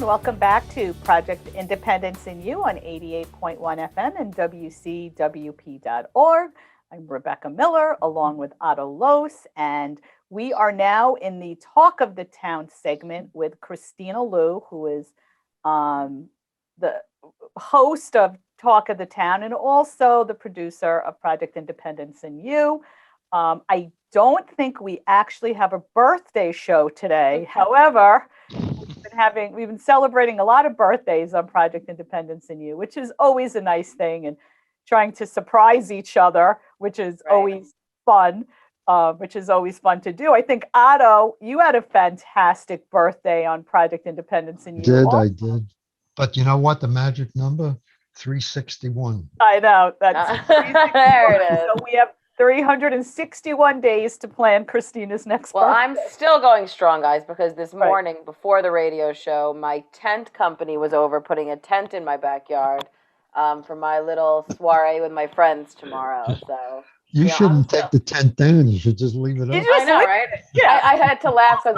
Welcome back to Project Independence in You on 88.1 FM and WCWP.org. I'm Rebecca Miller along with Otto Lose, and we are now in the Talk of the Town segment with Kristina Lou, who is the host of Talk of the Town and also the producer of Project Independence in You. I don't think we actually have a birthday show today. However, we've been celebrating a lot of birthdays on Project Independence in You, which is always a nice thing, and trying to surprise each other, which is always fun. To do. I think, Otto, you had a fantastic birthday on Project Independence in You. I did. But you know what? The magic number, 361. I know. That's there it is. So we have 361 days to plan Kristina's next birthday. Well, I'm still going strong, guys, because this morning before the radio show, my tent company was over putting a tent in my backyard for my little soiree with my friends tomorrow. So you shouldn't take the tent down. You should just leave it up. I know, right? Yeah. I had to laugh because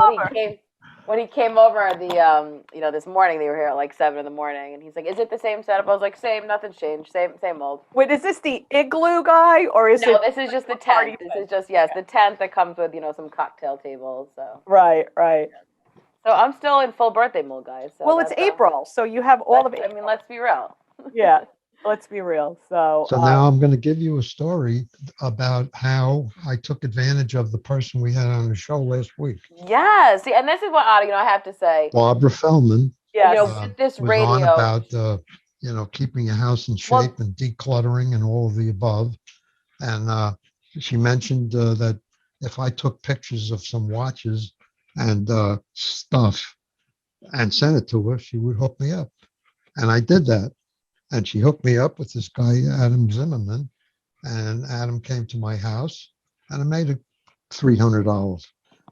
when he came over this morning, they were here at like 7 a.m, and he's like, "Is it the same setup?" I was like, "Same, nothing's changed, same old." Wait, is this the igloo guy, or is it? No, this is just the tent. This is just the tent that comes with some cocktail tables. So right. So I'm still in full birthday mode, guys. So well, it's April, so you have all of April. I mean, let's be real. Yeah. Let's be real. So now I'm going to give you a story about how I took advantage of the person we had on the show last week. Yeah. See, and this is what I have to say. Barbara Feldman. Yeah. With this was radio on about keeping your house in shape and decluttering and all of the above. And she mentioned that if I took pictures of some watches and stuff and sent it to her, she would hook me up. And I did that. And she hooked me up with this guy, Adam Zimmerman. And Adam came to my house, and I made it $300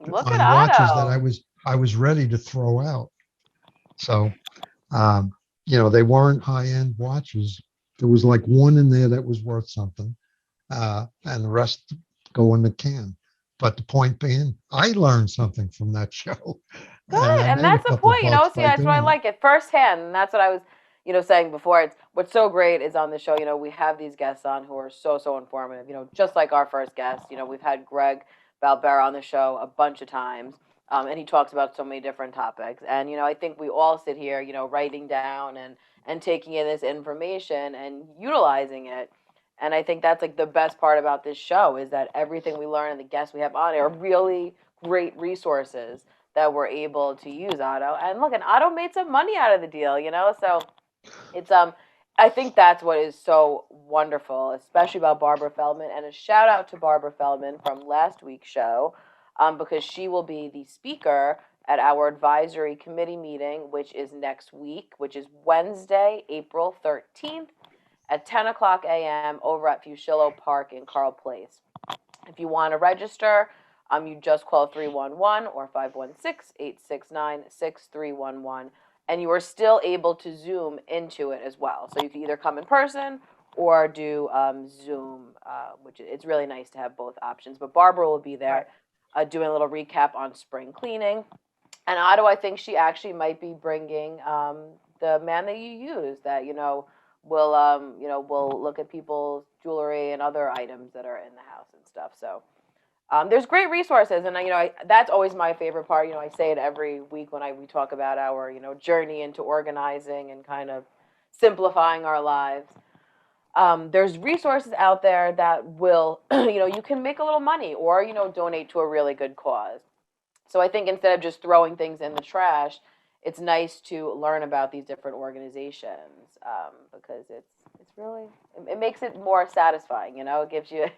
Look on at watches Otto. that I was ready to throw out. So, they weren't high-end watches. There was like one in there that was worth something, and the rest go in the can. But the point being, I learned something from that show. Good, and that's the point, See, that's why I like it firsthand, and that's what I was saying before. It's what's so great is on the show, we have these guests on who are so informative, just like our first guest. We've had Greg Balbera on the show a bunch of times, and he talks about so many different topics. And, I think we all sit here, writing down and taking in this information and utilizing it. And I think that's like the best part about this show is that everything we learn and the guests we have on are really great resources that we're able to use, Otto. And look, and Otto made some money out of the deal, so it's I think that's what is so wonderful, especially about Barbara Feldman, and a shout out to Barbara Feldman from last week's show, because she will be the speaker at our advisory committee meeting, which is next week, which is Wednesday, April 13th at 10 o'clock a.m. over at Fusillo Park in Carl Place. If you want to register, you just call 311 or 516-869-6311. And you are still able to Zoom into it as well. So you can either come in person or do Zoom, which it's really nice to have both options. But Barbara will be there doing a little recap on spring cleaning. And Otto, I think she actually might be bringing the man that you use that, will look at people's jewelry and other items that are in the house and stuff. So there's great resources, and that's always my favorite part. I say it every week when we talk about our journey into organizing and kind of simplifying our lives. There's resources out there that will you can make a little money or donate to a really good cause. So I think instead of just throwing things in the trash, it's nice to learn about these different organizations because it's really, it makes it more satisfying, it gives you,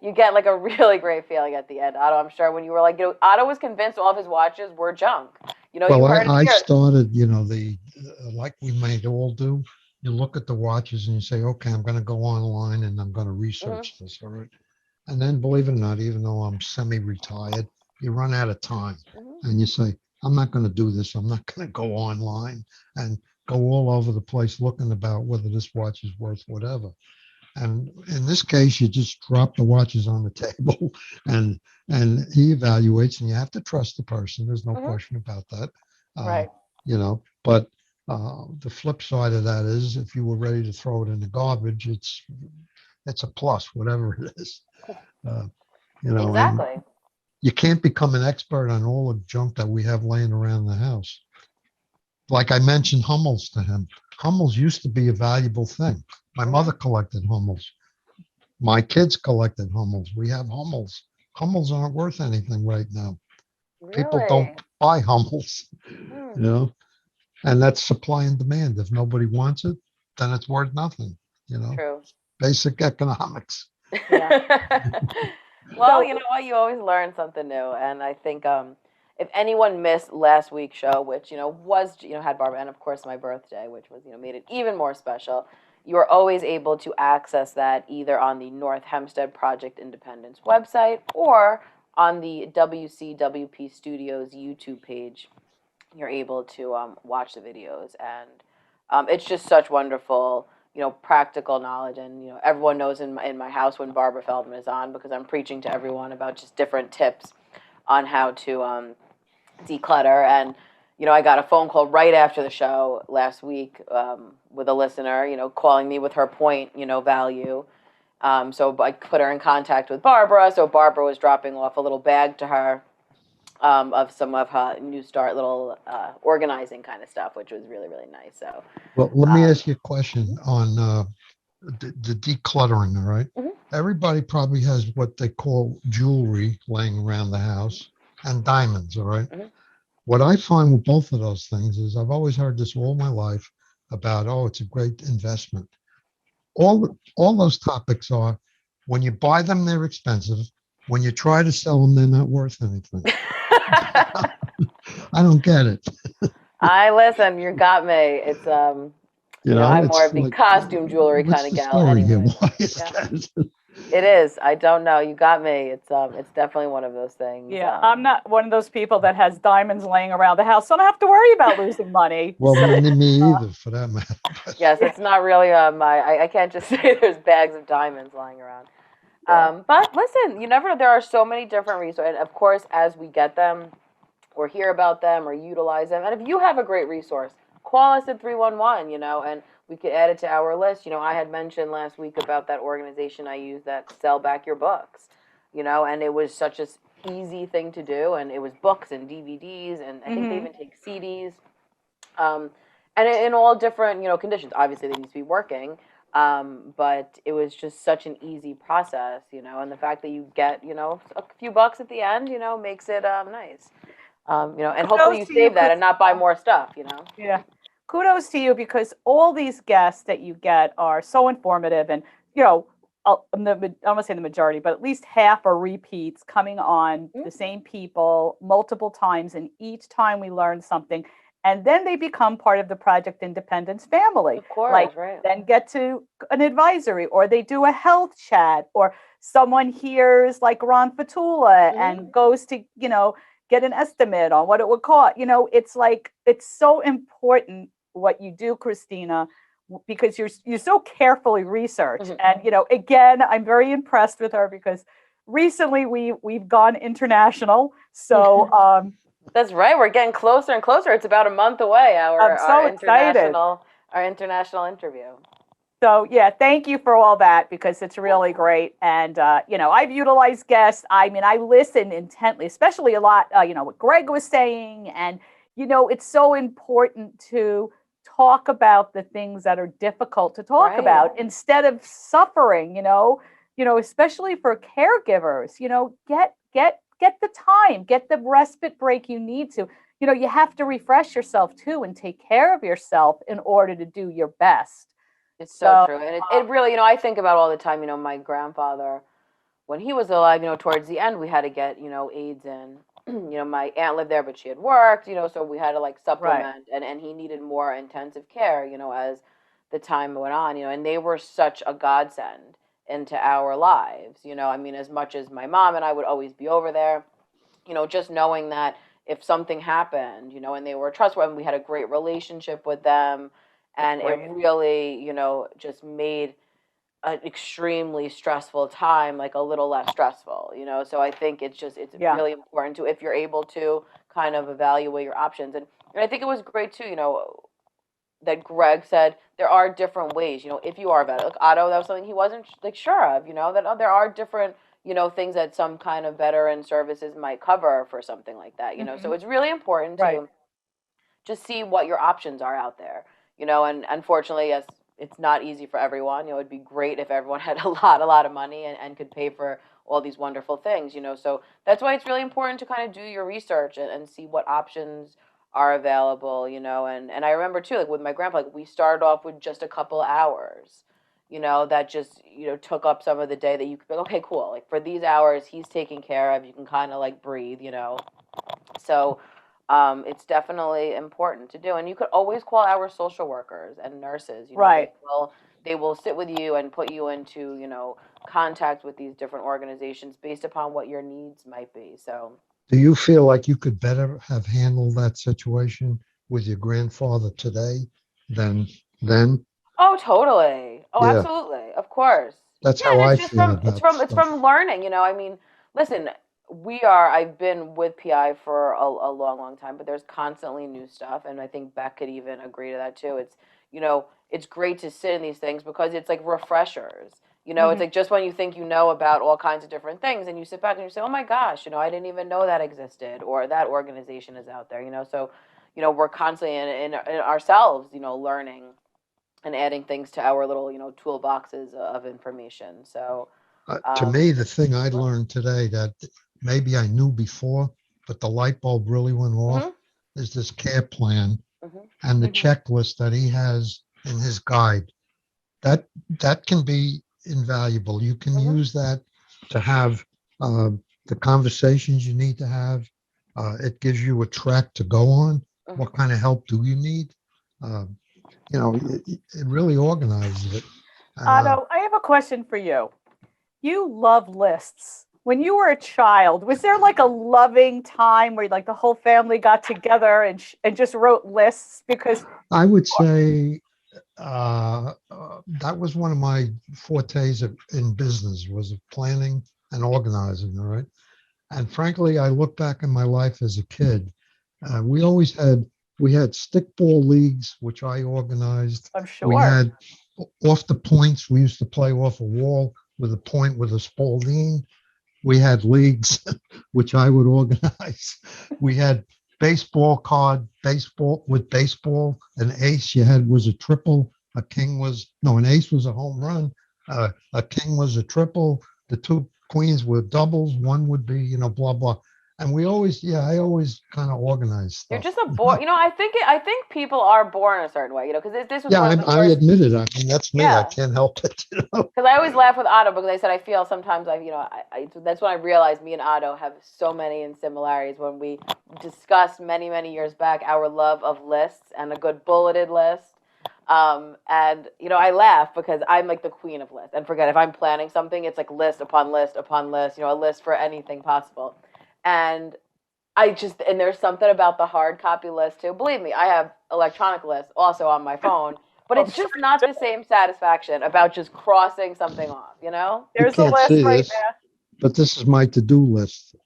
you get like a really great feeling at the end. Otto, I'm sure when you were like, Otto was convinced all of his watches were junk. I started, like we might all do, you look at the watches and you say, okay, I'm going to go online and I'm going to research this, all right? And then believe it or not, even though I'm semi-retired, you run out of time and you say, I'm not going to do this. I'm not going to go online and go all over the place looking about whether this watch is worth whatever. And in this case, you just drop the watches on the table and he evaluates, and you have to trust the person. There's no question about that. Right. But the flip side of that is if you were ready to throw it in the garbage, it's a plus, whatever it is. Uh, and Exactly. you can't become an expert on all the junk that we have laying around the house. Like I mentioned Hummels to him. Hummels used to be a valuable thing. My mother collected Hummels. My kids collected Hummels. We have Hummels. Hummels aren't worth anything right now. People don't Really? buy Hummels, Hmm. you know, and that's supply and demand. If nobody wants it, then it's worth nothing, True. basic economics. Well, So you know what? You always learn something new, and I think if anyone missed last week's show, which was had Barbara, and of course my birthday, which was made it even more special. You are always able to access that either on the North Hempstead Project Independence website or on the WCWP Studios YouTube page. You're able to watch the videos, and it's just such wonderful practical knowledge. And everyone knows in my house when Barbara Feldman is on, because I'm preaching to everyone about just different tips on how to declutter. And I got a phone call right after the show last week with a listener calling me with her point value. So I put her in contact with Barbara, so Barbara was dropping off a little bag to her of some of her New Start little organizing kind of stuff, which was really, really nice. So, Well, let me um, ask you a question on the decluttering, all right? mhm. Everybody probably has what they call jewelry laying around the house and diamonds, all right? Mhm. What I find with both of those things is I've always heard this all my life about, oh, it's a great investment. All those topics are when you buy them, they're expensive. When you try to sell them, they're not worth anything. I don't get it. I listen. You got me. It's I'm more It's of the like, costume jewelry kind what's of the gal, story here? anyway. Why is Yeah, that? it is. I don't know. You got me. It's definitely one of those things. yeah, I'm not one of those people that has diamonds laying around the house, so I don't have to worry about losing money. Well, So me either, for that matter. But Yes, yeah, it's not really I can't just say there's bags of diamonds lying around. yeah. But listen, you never know. There are so many different resources, and of course, as we get them or hear about them or utilize them, and if you have a great resource, call us at 311. And we could add it to our list. I had mentioned last week about that organization I use that sell back your books. And it was such a easy thing to do, and it was books and DVDs, and I think they Hmm. even take CDs. Um, and in all different conditions. Obviously, they need to be working, but it was just such an easy process, and the fact that you get a few bucks at the end, makes it nice. And hopefully Kudos you to you, save that and not buy Christina. more stuff. Yeah. Kudos to you because all these guests that you get are so informative and, I'm going to say the majority, but at least half are repeats coming on Mm. the same people multiple times. And each time we learn something. And then they become part of the Project Independence family. Of Like, course, right? then get to an advisory or they do a health chat or someone hears like Ron Fatula Hmm. and goes to, get an estimate on what it would cost. It's like it's so important what you do, Christina, because you're so carefully researched. Hmm. And again, I'm very impressed with her because recently we've gone international. So That's right. We're getting closer and closer. It's about a month away. Our I'm our so excited. international interview. So yeah, thank you for all that because it's really great. And I've utilized guests. I mean, I listen intently, especially a lot. What Greg was saying, and it's so important to talk about the things that are difficult to talk Right. about instead of suffering. Especially for caregivers. Get the time, get the respite break you need to. You have to refresh yourself too and take care of yourself in order to do your best. It's so So true. And it really, I think about all the time, my grandfather, when he was alive, towards the end, we had to get, aides in. My aunt lived there, but she had worked, so we had to like right. supplement, and he needed more intensive care, as the time went on, and they were such a godsend into our lives, I mean, as much as my mom and I would always be over there, just knowing that if something happened, and they were trustworthy, and we had a great relationship with them, and it Great. really, just made an extremely stressful time like a little less stressful. So I think it's Yeah. really important to, if you're able to, kind of evaluate your options. And And I think it was great too, that Greg said there are different ways, if you are a vet. Like Otto, that was something he wasn't like sure of, that there are different, things that some kind of veteran services might cover for something like that, So it's really important Right. to just see what your options are out there, and unfortunately, yes, it's not easy for everyone. It'd be great if everyone had a lot of money and could pay for all these wonderful things, So that's why it's really important to kind of do your research and see what options are available, and I remember too, like with my grandpa, like we started off with just a couple hours, that just, took up some of the day that you could be like, okay, cool. Like for these hours he's taking care of, you can kind of like breathe, So it's definitely important to do. And you could always call our social workers and nurses, Right. they will sit with you and put you into, contact with these different organizations based upon what your needs might be. So Do you feel like you could better have handled that situation with your grandfather today than then? oh, totally. Oh, Yeah, absolutely. Of course. that's Yeah, and how it's I just feel it's about from it's stuff. from learning, I mean, listen, I've been with PI for a long time, but there's constantly new stuff, and I think Beck could even agree to that too. It's great to sit in these things because it's like refreshers. It's like just when you think about all kinds of different things, and you sit back and you say, "Oh my gosh, I didn't even know that existed, or that organization is out there." So, we're constantly in ourselves, learning and adding things to our little, toolboxes of information. So, To um, me, the thing I learned today that maybe I knew before, but the light bulb really went off, mhm, is this care plan mhm, and the Mhm. checklist that he has in his guide. That that can be invaluable. You can mhm, use that to have uh, the conversations you need to have. It gives you a track to go on. mhm. What kind of help do you need? Uh, it really organizes it. And Otto, I have a question for you. You love lists. When you were a child, was there like a loving time where like the whole family got together and just wrote lists? Because I would say that was one of my fortes in business was planning and organizing. All right. And frankly, I look back in my life as a kid. We always we had stickball leagues, which I organized. I'm We sure. had off the points. We used to play off a wall with a point with a Spalding. We had leagues, which I would organize. We had baseball with baseball. An ace you had was a triple. A king was, no, an ace was a home run. A king was a triple. The two queens were doubles. One would be, blah, blah. And I always kind of organized You're stuff. just a born. I think people are born a certain way. Because this was Yeah, one of the I first. admit it. I mean, that's me. I Yeah. can't help it. Because I always laugh with Otto because I said I feel sometimes that's when I realized me and Otto have so many in similarities when we discussed many years back our love of lists and a good bulleted list. And I laugh because I'm like the queen of lists. And forget if I'm planning something, it's like list upon list upon list. A list for anything possible. And and there's something about the hard copy list too. Believe me, I have electronic lists also on my phone, but I'm it's sure just not the same satisfaction about just crossing something off. You there's a can't list see right this, there. but this is my to-do list.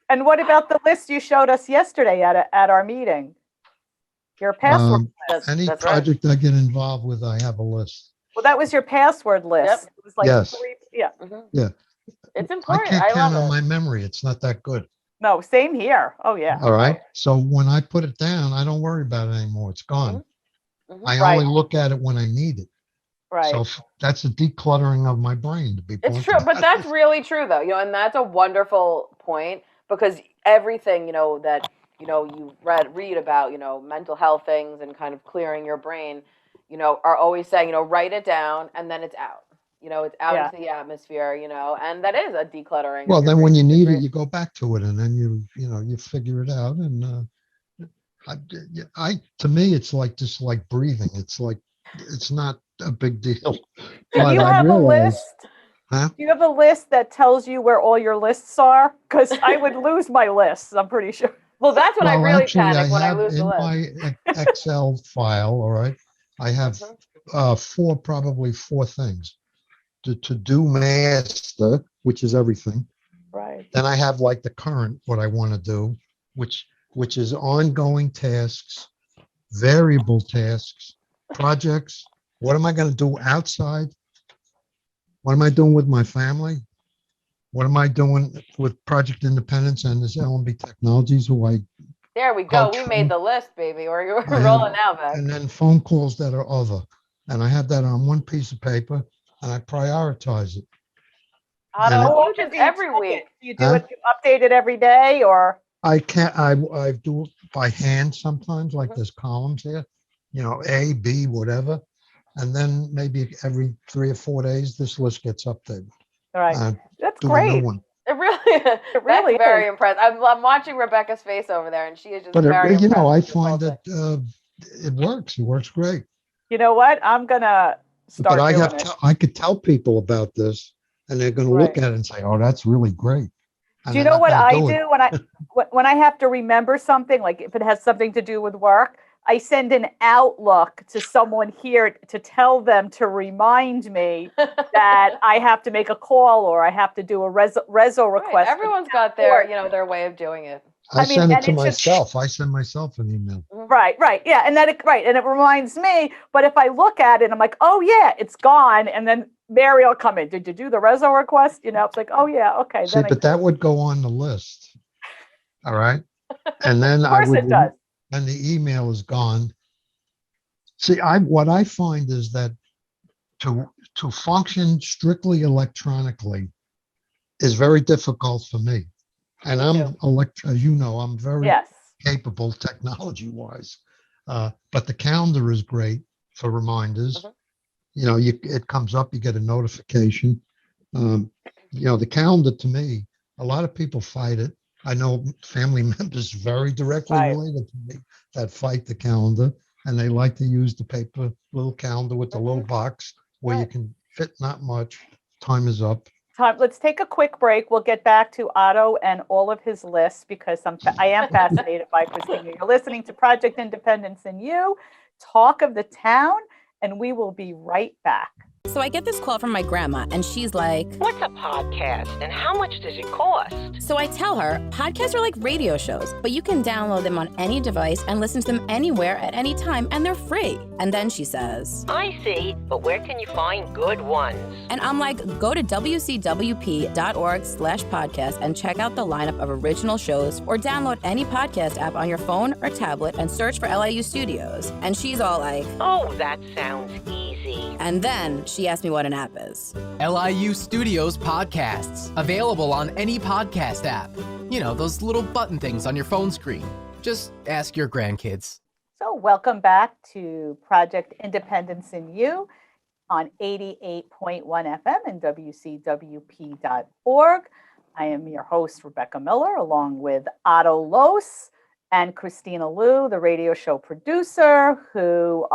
And what about the list you showed us yesterday at our meeting? Your password Um, list. any That's right. project I get involved with, I have a list. Well, that was your password list. Yep. It was like Yes, three. Yeah. Hmm. yeah. It's I important. can't I count love on it. my memory. It's not that good. No, same here. Oh yeah. All right. So when I put it down, I don't worry about it anymore. It's Hmm. gone. Hmm. I Right. only look at it when I need it. So Right. that's a decluttering of my brain, to be It's blunt true, but about that's it. really true though. And that's a wonderful point because everything, that you read about, mental health things and kind of clearing your brain, are always saying, write it down and then it's out. It's out Yeah. into the atmosphere, and that is a decluttering of Well, your then brain. when you It's a need it, great. you go back to it, and then you figure it out. And I, to me, it's like just like breathing. It's not a big deal. Do But you I have a realize, list? huh? Do you have a list that tells you where all your lists are? Because I would lose my lists. I'm pretty sure. Well, that's when I Well, really actually, I panic when I have lose the in list. my Excel file, all right, I have Hmm. probably four things. To do master, which is everything. Right. Then I have like the current, what I want to do, which which is ongoing tasks, variable tasks, projects. What am I going to do outside? What am I doing with my family? What am I doing with Project Independence and this LMB Technologies, who I There we go. We made the list, baby. We're I have, rolling now, Beck. and then phone calls that are other. And I have that on one piece of paper and I prioritize it. Otto, And How you often just do you every check week. it? Do you do Huh? it, do you update it every day or? I can't, I do it by hand sometimes, like there's columns here, A, B, whatever. And then maybe every 3 or 4 days, this list gets updated. All right. I That's do a new great. one. It really, really that's very is. impressive. I'm watching Rebecca's face over there, and she is just But, very impressed. I with this whole find thing. that it works. It works great. You know what? I'm gonna But start doing it. I could tell people about this and they're going to look Right. at it and say, oh, that's really great. And Do you they're know not what gonna I do it. do when I have to remember something, like if it has something to do with work, I send an Outlook to someone here to tell them to remind me that I have to make a call or I have to do a reso Right, request. everyone's got their, their way of doing it. I mean, send it and to it's just- myself. I send myself an email. Right, yeah, and and it reminds me. But if I look at it, I'm like, oh yeah, it's gone, and then Mary will come in. Did you do the reso request? It's like, oh yeah, okay. See, but that would go on the list. All right. And then Of course it does. and the email is gone. See, what I find is that to function strictly electronically is very difficult for me. And as you know, I'm very capable technology-wise. But the calendar is great for reminders. It comes up, you get a notification. The calendar, to me, a lot of people fight it. I know family members very directly related to me that fight the calendar, and they like to use the paper little calendar with the little box where you can fit not much. Time is up. Let's take a quick break. We'll get back to Otto and all of his lists because I am fascinated by Kristina. You're listening to Project Independence and You, Talk of the Town, and we will be right back. So I get this call from my grandma, and she's like, "What's a podcast and how much does it cost?" So I tell her, podcasts are like radio shows, but you can download them on any device and listen to them anywhere at any time, and they're free. And then she says, "I see, but where can you find good ones?" And I'm like, go to wcwp.org/podcast and check out the lineup of original shows, or download any podcast app on your phone or tablet and search for LIU Studios. And she's all like, "Oh, that sounds easy." And then she asked me what an app is. LIU Studios podcasts, available on any podcast app. Those little button things on your phone screen. Just ask your grandkids. So welcome back to Project Independence in You on 88.1 FM and WCWP.org. I am your host, Rebecca Miller, along with Otto Los and Kristina Liu, the radio show producer, who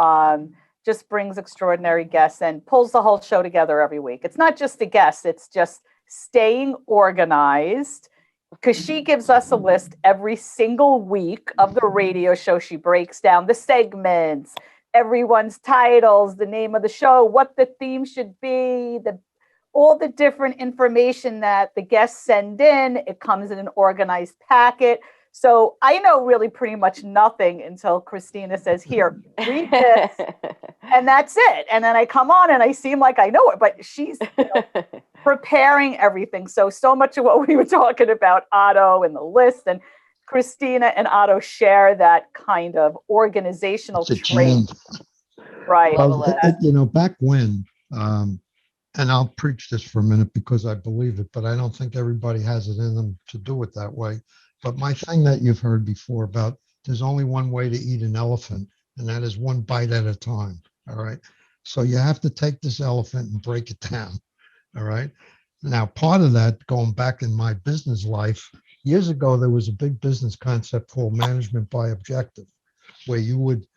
just brings extraordinary guests and pulls the whole show together every week. It's not just the guests, it's just staying organized, because she gives us a list every single week of the radio show. She breaks down the segments, everyone's titles, the name of the show, what the theme should be, all the different information that the guests send in. It comes in an organized packet. So I know really pretty much nothing until Kristina says, here, read this, and that's it. And then I come on and I seem like I know it, but she's preparing everything. So much of what we were talking about, Otto and the list, and Kristina and Otto share that kind of organizational trait. Right. Well, back when, and I'll preach this for a minute because I believe it, but I don't think everybody has it in them to do it that way. But my thing that you've heard before about there's only one way to eat an elephant, and that is one bite at a time. All right. So you have to take this elephant and break it down. All right. Now, part of that, going back in my business life, years ago, there was a big business concept called management by objective, where you would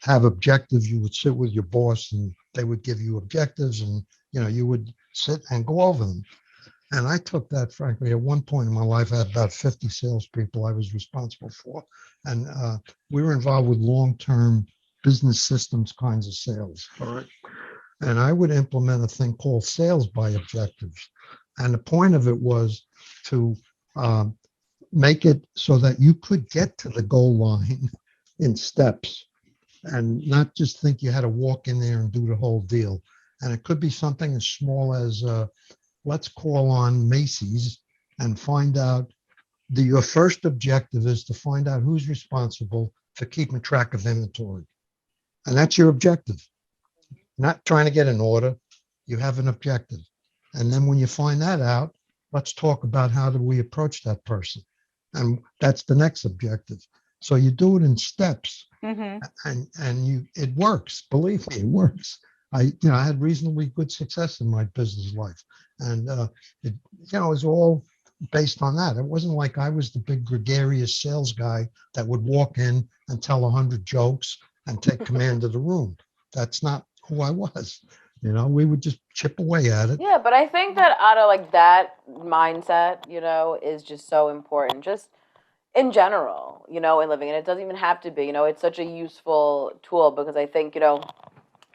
have objectives. You would sit with your boss and they would give you objectives, and you would sit and go over them. And I took that, frankly, at one point in my life, I had about 50 salespeople I was responsible for. And we were involved with long-term business systems kinds of sales. All right. And I would implement a thing called sales by objectives. And the point of it was to make it so that you could get to the goal line in steps. and not just think you had to walk in there and do the whole deal. And it could be something as small as let's call on Macy's and find out your first objective is to find out who's responsible for keeping track of inventory. And that's your objective. Not trying to get an order. You have an objective. And then when you find that out, let's talk about how do we approach that person. And that's the next objective. So you do it in steps, Mm-hmm. and it works. Believe me, it works. I had reasonably good success in my business life, and it was all based on that. It wasn't like I was the big gregarious sales guy that would walk in and tell 100 jokes and take command of the room. That's not who I was. We would just chip away at it. Yeah, but I think that out of like that mindset, is just so important. Just in general, in living. And it doesn't even have to be, it's such a useful tool because I think,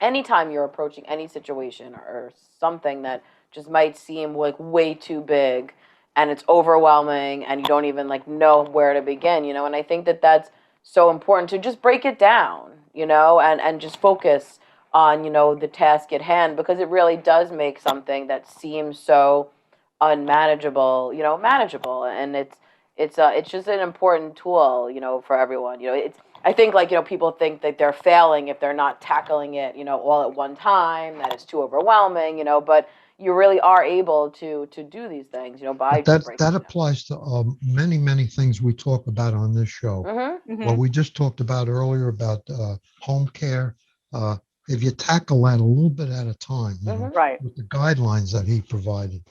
anytime you're approaching any situation or something that just might seem like way too big and it's overwhelming and you don't even like know where to begin, and I think that that's so important to just break it down, and just focus on, the task at hand, because it really does make something that seems so unmanageable, manageable. And it's just an important tool, for everyone. I think like, people think that they're failing if they're not tackling it, all at one time, that it's too overwhelming, but you really are able to do these things, by But breaking that it applies to many things we talk about on this show. down. Mm-hmm. What we just talked about earlier about home care. If you tackle that a little bit at a time, Right. with the guidelines that he provided,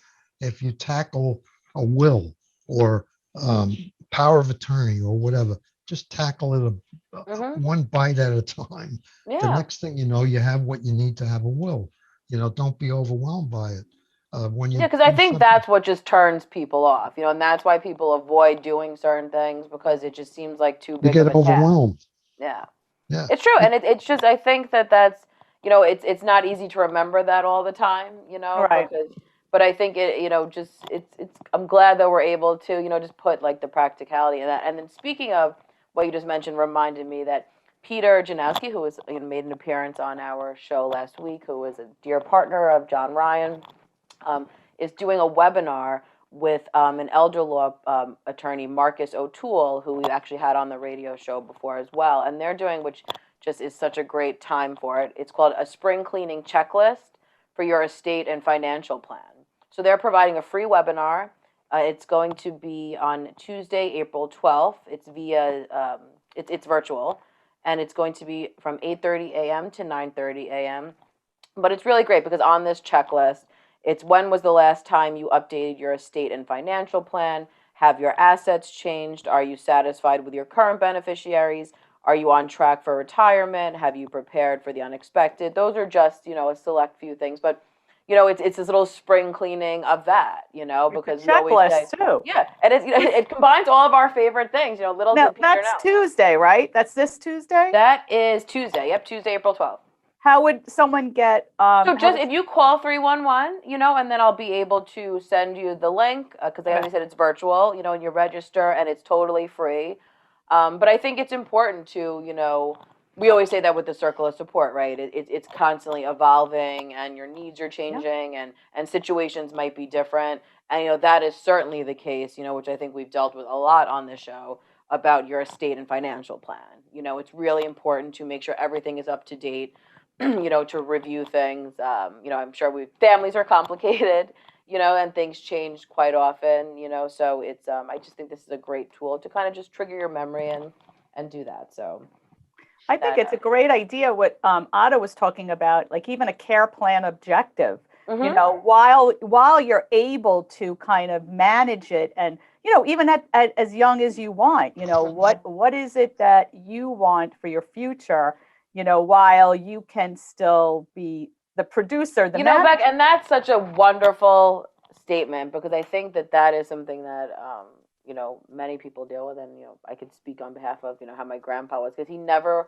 if you tackle a will or power of attorney or whatever, just tackle it one bite at a time. The Yeah. next thing you know, you have what you need to have a will. Don't be overwhelmed by it. When you Yeah, because I do think something- that's what just turns people off, and that's why people avoid doing certain things, because it just seems like too you big get of a task. overwhelmed. Yeah. Yeah. It's true, and it's just, I think that's it's not easy to remember that all the time, Right. but I think just it's I'm glad that we're able to just put like the practicality in that. And then speaking of what you just mentioned, reminded me that Peter Janowski, who was made an appearance on our show last week, who was a dear partner of John Ryan, is doing a webinar with an elder law attorney, Marcus O'Toole, who we actually had on the radio show before as well. And they're doing, which just is such a great time for it, it's called a spring cleaning checklist for your estate and financial plan. So they're providing a free webinar. It's going to be on Tuesday, April 12th. It's via, it's virtual, and it's going to be from 8:30 a.m. to 9:30 a.m. But it's really great because on this checklist, it's when was the last time you updated your estate and financial plan? Have your assets changed? Are you satisfied with your current beneficiaries? Are you on track for retirement? Have you prepared for the unexpected? Those are just, a select few things. But, it's this little spring cleaning of that, because we always say, Checklist too. yeah, and it combines all of our favorite things, little Now did Peter that's know. Tuesday, right? That's this Tuesday. That is Tuesday. Yep, Tuesday, April 12th. How would someone get? So just if you call 311, and then I'll be able to send you the link, because like I said, it's virtual, and you register and it's totally free. But I think it's important to, we always say that with the circle of support, right? It's constantly evolving, and your needs are changing, and situations might be different. And, that is certainly the case, which I think we've dealt with a lot on this show about your estate and financial plan. It's really important to make sure everything is up to date. To review things. I'm sure families are complicated, and things change quite often, so it's, I just think this is a great tool to kind of just trigger your memory and do that. So I think it's a great idea what Otto was talking about, like even a care plan objective, while you're able to kind of manage it and, even at as young as you want, what is it that you want for your future? While you can still be the producer, the manager. Beck, and that's such a wonderful statement, because I think that is something that, many people deal with. And, I could speak on behalf of, how my grandpa was, because he never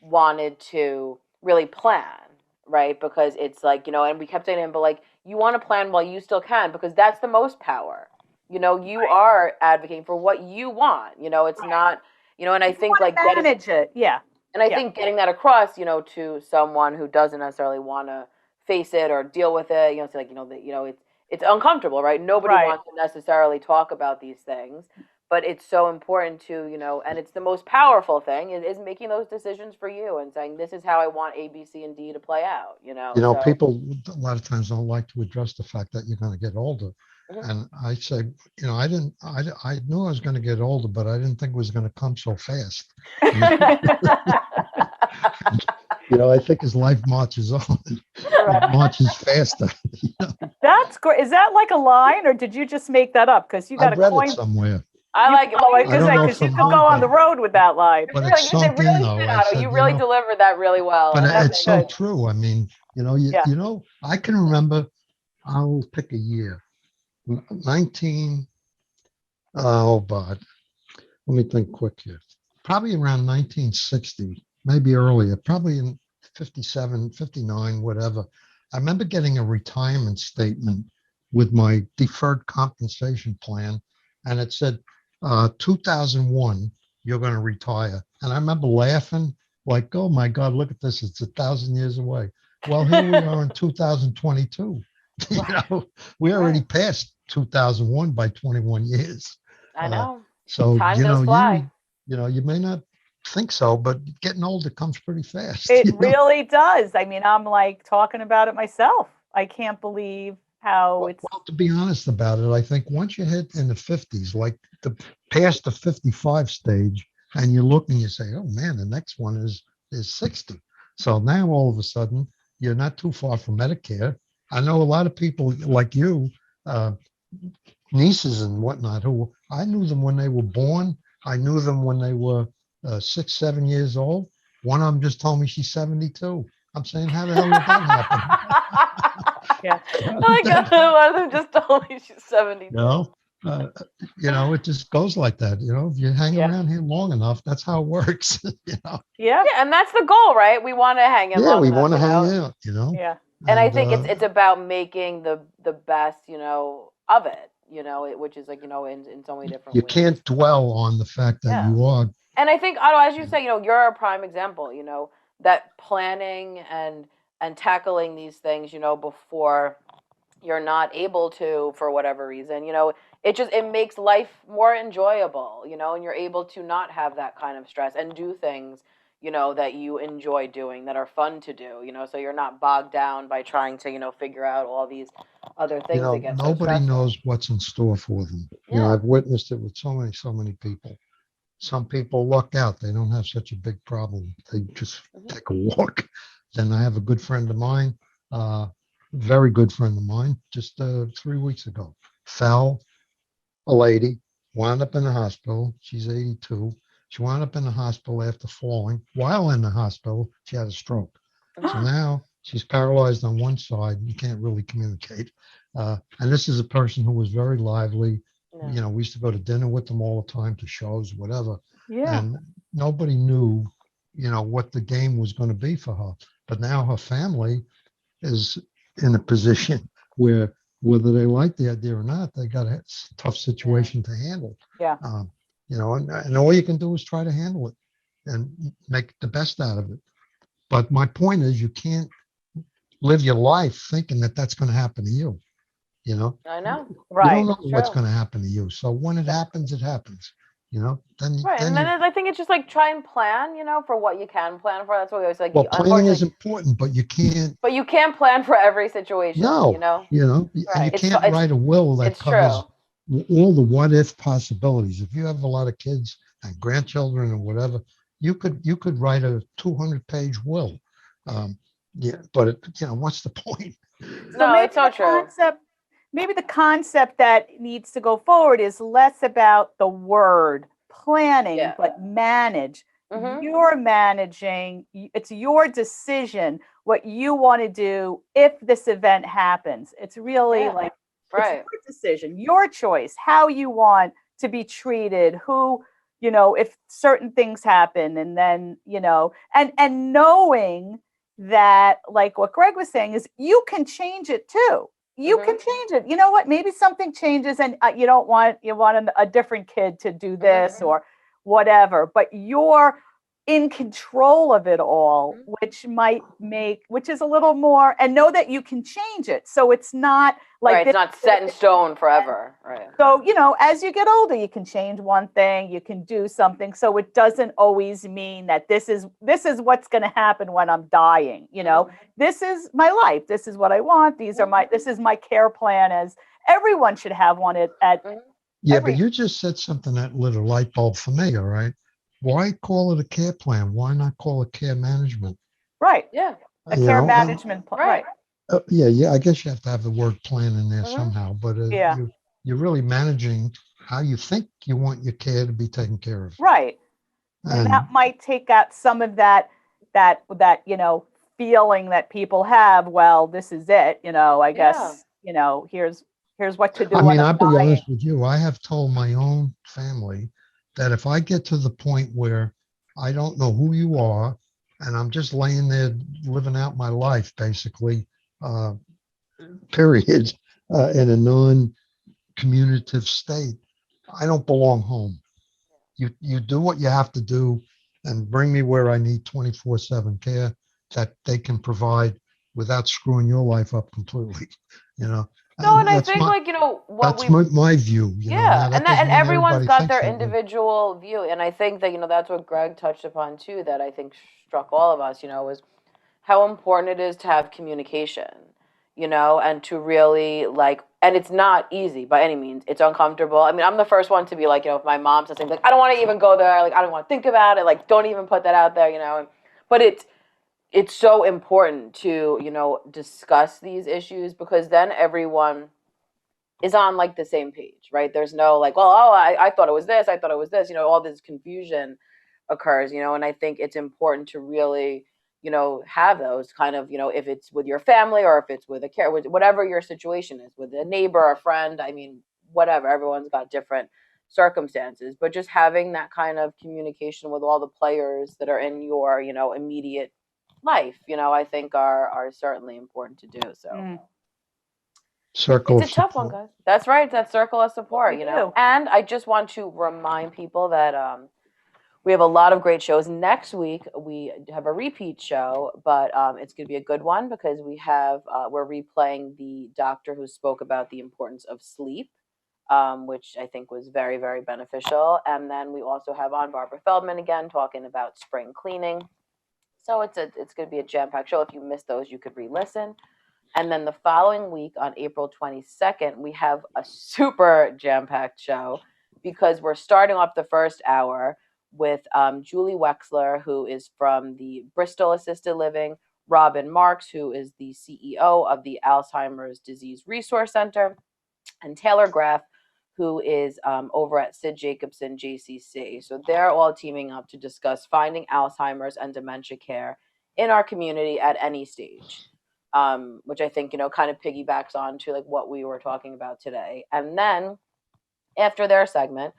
wanted to really plan, right? Because it's like, and we kept saying to him, but like, you want to plan while you still can, because that's the most power. You are advocating for what you want, it's not, and I think like manage it. Yeah. And I Yeah. think getting that across, to someone who doesn't necessarily want to face it or deal with it, it's like, that, it's uncomfortable, right? Nobody Right. wants to necessarily talk about these things, but it's so important to, and it's the most powerful thing is making those decisions for you and saying, this is how I want A, B, C, and D to play out, So, People a lot of times don't like to address the fact that you're going to get older. Mhm. And I say, I knew I was going to get older, but I didn't think it was going to come so fast. I think as life marches on, it marches faster. That's great. Is that like a line, or did you just make that up? Because you got I a read coin. it somewhere, I like it. I was I gonna don't say, know because you from could who, go on the but- road with that line. but Really it's good. sunk Really in though. good, I Otto. said, You really delivered that really well. but and that's it's so good. true. I mean, Yeah. I can remember, I'll pick a year, 19, oh God, let me think quick here. Probably around 1960, maybe earlier, probably in 57, 59, whatever. I remember getting a retirement statement with my deferred compensation plan, and it said, 2001, you're going to retire. And I remember laughing like, oh my God, look at this. It's 1,000 years away. Well, here we are in 2022. We already passed 2001 by 21 years. I know. So, Time does fly. you may not think so, but getting older comes pretty fast. It really does. I mean, I'm like talking about it myself. I can't believe how it's. Well, to be honest about it, I think once you hit in the 50s, like past the 55 stage, and you look and you say, oh man, the next one is 60. So now all of a sudden, you're not too far from Medicare. I know a lot of people like you, nieces and whatnot, who I knew them when they were born. I knew them when they were 6, 7 years old. One of them just told me she's 72. I'm saying, how the hell did that happen? Yeah. I got one of them just told me she's 72. It just goes like that. If you hang Yeah. around here long enough, that's how it works. Yeah. Yeah, and that's the goal, right? We want to hang in long we enough, want to you know? hang out. Yeah. And I think it's about making the best, of it, which is like, in so many different you ways. can't dwell on the fact that Yeah. you are. And I think, Otto, as you say, you're a prime example, that planning and tackling these things, before you're not able to, for whatever reason, it makes life more enjoyable, and you're able to not have that kind of stress and do things, that you enjoy doing, that are fun to do, so you're not bogged down by trying to, figure out all these other things that get so Nobody stressful. knows what's in store for them. Yeah. I've witnessed it with so many people. Some people luck out. They don't have such a big problem. They just take a walk. Then I have a good friend of mine, very good friend of mine, just 3 weeks ago, fell, a lady, wound up in the hospital. She's 82. She wound up in the hospital after falling. While in the hospital, she had a stroke. So now she's paralyzed on one side. You can't really communicate. And this is a person who was very lively. Yeah. We used to go to dinner with them all the time, to shows, whatever. Yeah. And nobody knew, what the game was going to be for her. But now her family is in a position where, whether they like the idea or not, they got a tough situation to handle. Yeah. And all you can do is try to handle it and make the best out of it. But my point is, you can't live your life thinking that that's going to happen to you. I know. Right. You don't know what's True. going to happen to you. So when it happens, it happens. Then Right, and then I think it's just like try and plan, for what you can plan for. That's what we always like. well, planning is Unfortunately, important, but you can't. but you can't plan for every situation. No, And you Right. can't write a will that It's covers true. all the what if possibilities. If you have a lot of kids and grandchildren or whatever, you could write a 200-page will. But what's the point? No, maybe it's so the true. Maybe the concept that needs to go forward is less about the word planning, Yeah. but manage. Mhm. You're managing. It's your decision what you want to do if this event happens. It's really Yeah. like Right. it's your decision, your choice, how you want to be treated, who, if certain things happen, and then, and knowing that, like what Greg was saying, is you can change it too. You can change it. You know what? Maybe something changes, and you want a different kid to do this or whatever. But in control of it all, which is a little more, and know that you can change it. So it's not like right, it's not set in stone forever. Right. So, as you get older, you can change one thing, you can do something. So it doesn't always mean that this is what's going to happen when I'm dying. This is my life. This is what I want. This is my care plan, as everyone should have one at Yeah, but you just said something that lit a light bulb for me, all right? Why call it a care plan? Why not call it care management? Right. Yeah. A care management plan. Right. Yeah, I guess you have to have the word plan in there Mhm. somehow, but Yeah. you're really managing how you think you want your care to be taken care of. Right. And that might take out some of that feeling that people have. Well, this is it. I guess here's what to do I when mean, I'm I'll be dying. honest with you. I have told my own family that if I get to the point where I don't know who you are and I'm just laying there living out my life, basically, period, in a non-communicative state, I don't belong home. You do what you have to do and bring me where I need 24/7 care that they can provide without screwing your life up completely. No, and I That's think my what that's we my view. Now that doesn't and mean everyone's everybody got thinks their that way. individual view, and I think that that's what Greg touched upon too. That I think struck all of us. Was how important it is to have communication. And to really and it's not easy by any means. It's uncomfortable. I mean, I'm the first one to be like, if my mom says something like, I don't want to even go there. Like, I don't want to think about it. Like, don't even put that out there. But it's so important to discuss these issues, because then everyone is on the same page, right? There's no well, I thought it was this, I thought it was this, all this confusion occurs, and I think it's important to really have those kind of if it's with your family or if it's with whatever your situation is, with a neighbor, a friend, I mean, whatever, everyone's got different circumstances, but just having that kind of communication with all the players that are in your immediate life, I think are certainly important to do. So Circle it's a tough one, guys. That's right. It's that circle of support, We do. And I just want to remind people that we have a lot of great shows. Next week we have a repeat show, but it's going to be a good one, because we're replaying the doctor who spoke about the importance of sleep, which I think was very, very beneficial. And then we also have on Barbara Feldman again talking about spring cleaning. So it's going to be a jam-packed show. If you missed those, you could re-listen. And then the following week on April 22nd, we have a super jam-packed show, because we're starting off the first hour with Julie Wexler, who is from the Bristol Assisted Living, Robin Marks, who is the CEO of the Alzheimer's Disease Resource Center, and Taylor Graff, who is over at Sid Jacobson JCC. So they're all teaming up to discuss finding Alzheimer's and dementia care in our community at any stage. Which I think, kind of piggybacks on to what we were talking about today. And then after their segment,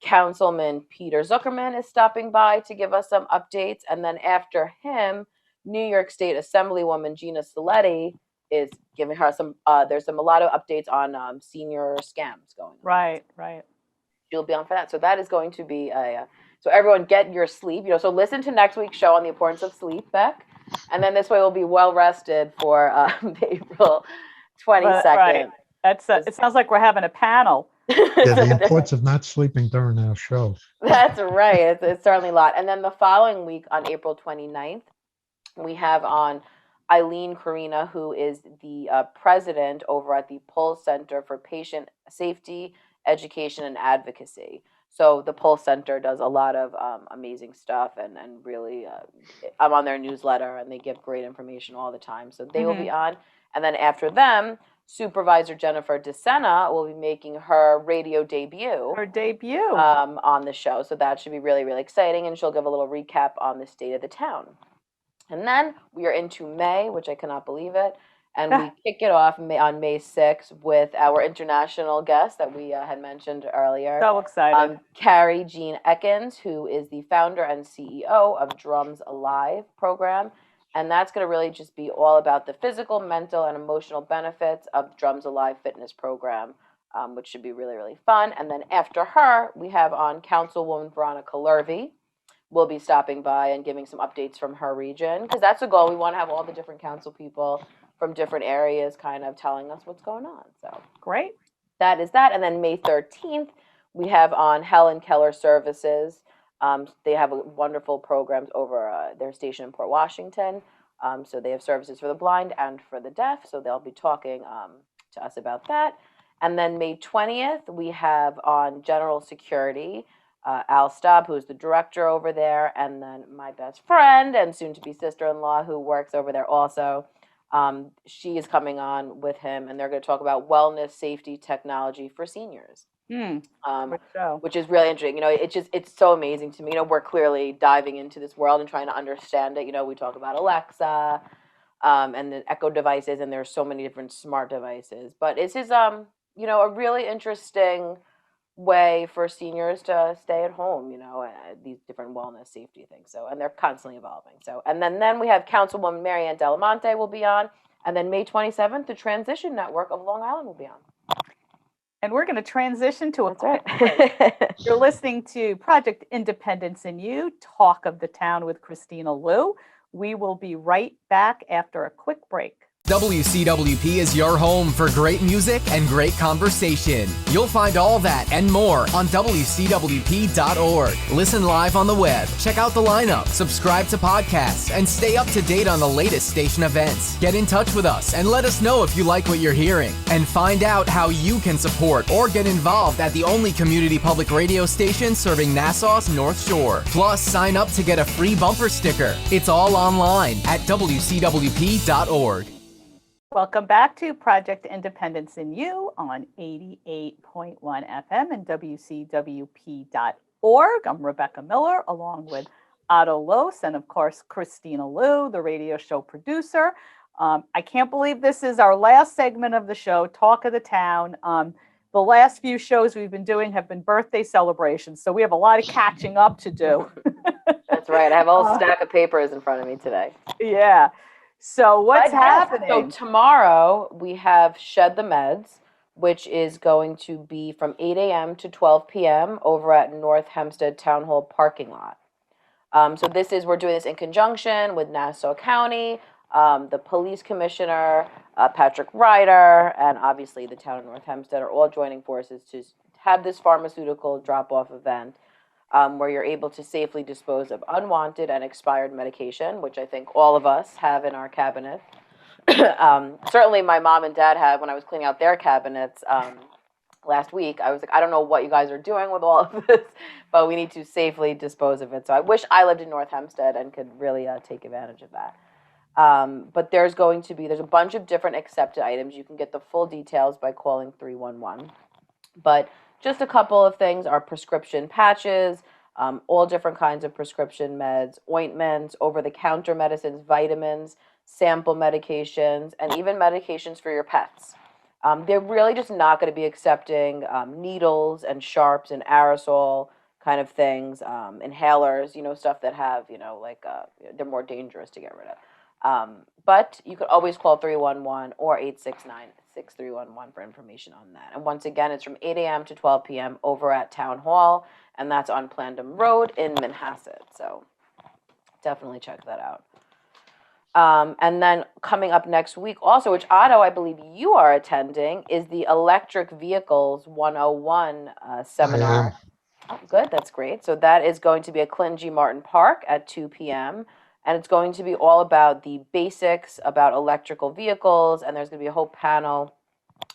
Councilman Peter Zuckerman is stopping by to give us some updates. And then after him, New York State Assemblywoman Gina Saletti is giving her there's a lot of updates on senior scams going on. Right. She'll be on for that. So that is going to be so everyone get your sleep, so listen to next week's show on the importance of sleep, Beck. And then this way we'll be well rested for April 22nd. Right. It sounds like we're having a panel. Yeah, the importance of not sleeping during our show. That's right. It's certainly a lot. And then the following week on April 29th, we have on Eileen Karina, who is the president over at the Pulse Center for Patient Safety, Education, and Advocacy. So the Pulse Center does a lot of amazing stuff, and really, I'm on their newsletter, and they give great information all the time. So they will be on. And then after them, Supervisor Jennifer DeSena will be making her radio debut. On the show. So that should be really, really exciting, and she'll give a little recap on the state of the town. And then we are into May, which I cannot believe it. And we kick it off on May 6th with our international guest that we had mentioned earlier. So excited. Carrie Jean Ekins, who is the founder and CEO of Drums Alive program. And that's going to really just be all about the physical, mental, and emotional benefits of Drums Alive fitness program, which should be really, really fun. And then after her, we have on Councilwoman Veronica Lurvey, will be stopping by and giving some updates from her region, because that's the goal. We want to have all the different council people from different areas kind of telling us what's going on. So Great. that is that. And then May 13th, we have on Helen Keller Services. They have wonderful programs over their station in Port Washington. So they have services for the blind and for the deaf. So they'll be talking to us about that. And then May 20th, we have on General Security, Al Staub, who's the director over there, and then my best friend and soon-to-be sister-in-law who works over there also. She is coming on with him, and they're going to talk about wellness, safety, technology for seniors. Good show. Which is really interesting. It's so amazing to me. We're clearly diving into this world and trying to understand it. We talk about Alexa and the Echo devices, and there's so many different smart devices. But it's just, a really interesting way for seniors to stay at home, these different wellness safety things. So, and they're constantly evolving. So, and then we have Councilwoman Marianne Delamonte will be on. And then May 27th, the Transition Network of Long Island will be on. And we're going to transition to a That's right. quick break. You're listening to Project Independence in You, Talk of the Town with Kristina Lou. We will be right back after a quick break. WCWP is your home for great music and great conversation. You'll find all that and more on WCWP.org. Listen live on the web, check out the lineup, subscribe to podcasts, and stay up to date on the latest station events. Get in touch with us and let us know if you like what you're hearing. And find out how you can support or get involved at the only community public radio station serving Nassau's North Shore. Plus, sign up to get a free bumper sticker. It's all online at WCWP.org. Welcome back to Project Independence in You on 88.1 FM and WCWP.org. I'm Rebecca Miller, along with Otto Los and, of course, Kristina Lou, the radio show producer. I can't believe this is our last segment of the show, Talk of the Town. The last few shows we've been doing have been birthday celebrations, so we have a lot of catching up to do. That's right. I have a whole stack of papers in front of me today. Yeah. So what's happening? So tomorrow we have Shed the Meds, which is going to be from 8 a.m. to 12 p.m. over at North Hempstead Town Hall parking lot. So we're doing this in conjunction with Nassau County, the police commissioner, Patrick Ryder, and obviously the Town of North Hempstead are all joining forces to have this pharmaceutical drop-off event. Where you're able to safely dispose of unwanted and expired medication, which I think all of us have in our cabinet. Certainly my mom and dad have when I was cleaning out their cabinets last week. I was like, I don't know what you guys are doing with all of this, but we need to safely dispose of it. So I wish I lived in North Hempstead and could really take advantage of that. But there's a bunch of different accepted items. You can get the full details by calling 311. But just a couple of things are prescription patches, all different kinds of prescription meds, ointments, over-the-counter medicines, vitamins, sample medications, and even medications for your pets. They're really just not going to be accepting needles and sharps and aerosol kind of things, inhalers, stuff that have, they're more dangerous to get rid of. But you could always call 311 or 869-6311 for information on that. And once again, it's from 8 a.m. to 12 p.m. over at Town Hall, and that's on Plandom Road in Manhasset. So definitely check that out. And then coming up next week also, which Otto, I believe you are attending, is the Electric Vehicles 101 seminar. Oh, good, that's great. So that is going to be at Clinton G. Martin Park at 2 p.m., and it's going to be all about the basics about electrical vehicles. And there's going to be a whole panel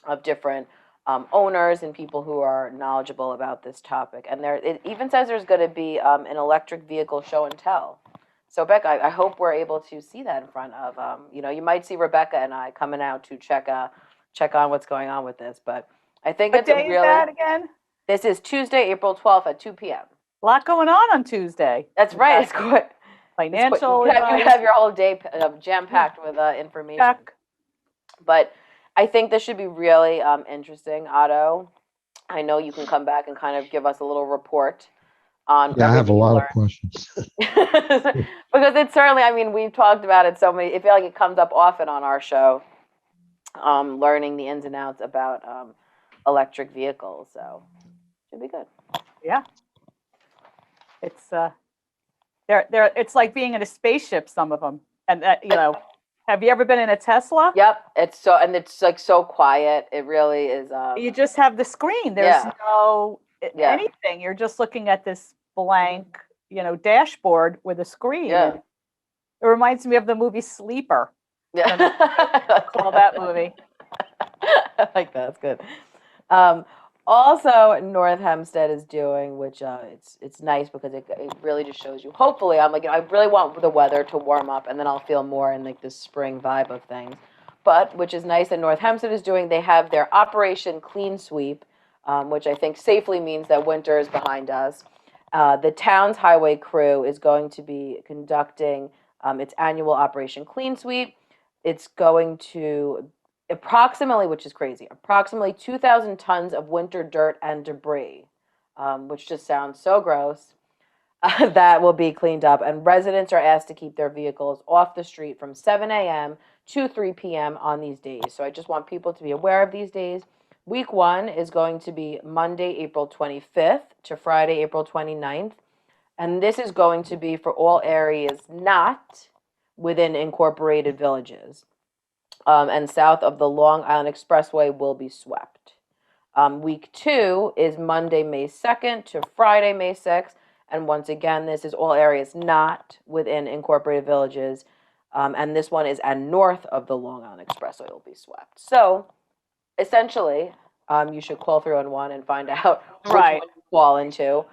of different owners and people who are knowledgeable about this topic. And it even says there's going to be an electric vehicle show and tell. So, Becca, I hope we're able to see that in front of, you might see Rebecca and I coming out to check on what's going on with this. But I think What day is that again? This is Tuesday, April 12th at 2 p.m. A lot going on Tuesday. That's right. It's good. Financial. You have your whole day jam-packed with information. Check. But I think this should be really interesting, Otto. I know you can come back and kind of give us a little report on. Yeah, I have a lot of questions. Because it's certainly, we've talked about it so many. I feel like it comes up often on our show, learning the ins and outs about electric vehicles. So should be good. Yeah. It's They're it's like being in a spaceship, some of them. And that, have you ever been in a Tesla? Yep, it's like so quiet. It really is. You just have the screen. There's Yeah. no Yeah. anything. You're just looking at this blank, dashboard with a screen. Yeah. And it reminds me of the movie Sleeper. Yeah. Call that movie. I like that. It's good. Also, North Hempstead is doing, which it's nice because it really just shows you. Hopefully, I'm like, I really want the weather to warm up, and then I'll feel more in like this spring vibe of things. But which is nice that North Hempstead is doing. They have their Operation Clean Sweep, which I think safely means that winter is behind us. The town's highway crew is going to be conducting its annual Operation Clean Sweep. It's going to approximately, which is crazy, approximately 2,000 tons of winter dirt and debris, which just sounds so gross, that will be cleaned up. And residents are asked to keep their vehicles off the street from 7 a.m. to 3 p.m. on these days. So I just want people to be aware of these days. Week 1 is going to be Monday, April 25th to Friday, April 29th. And this is going to be for all areas not within incorporated villages. And south of the Long Island Expressway will be swept. Week 2 is Monday, May 2nd to Friday, May 6th. And once again, this is all areas not within incorporated villages. And this one is at north of the Long Island Expressway will be swept. So essentially, you should call 311 and find out which one you fall into,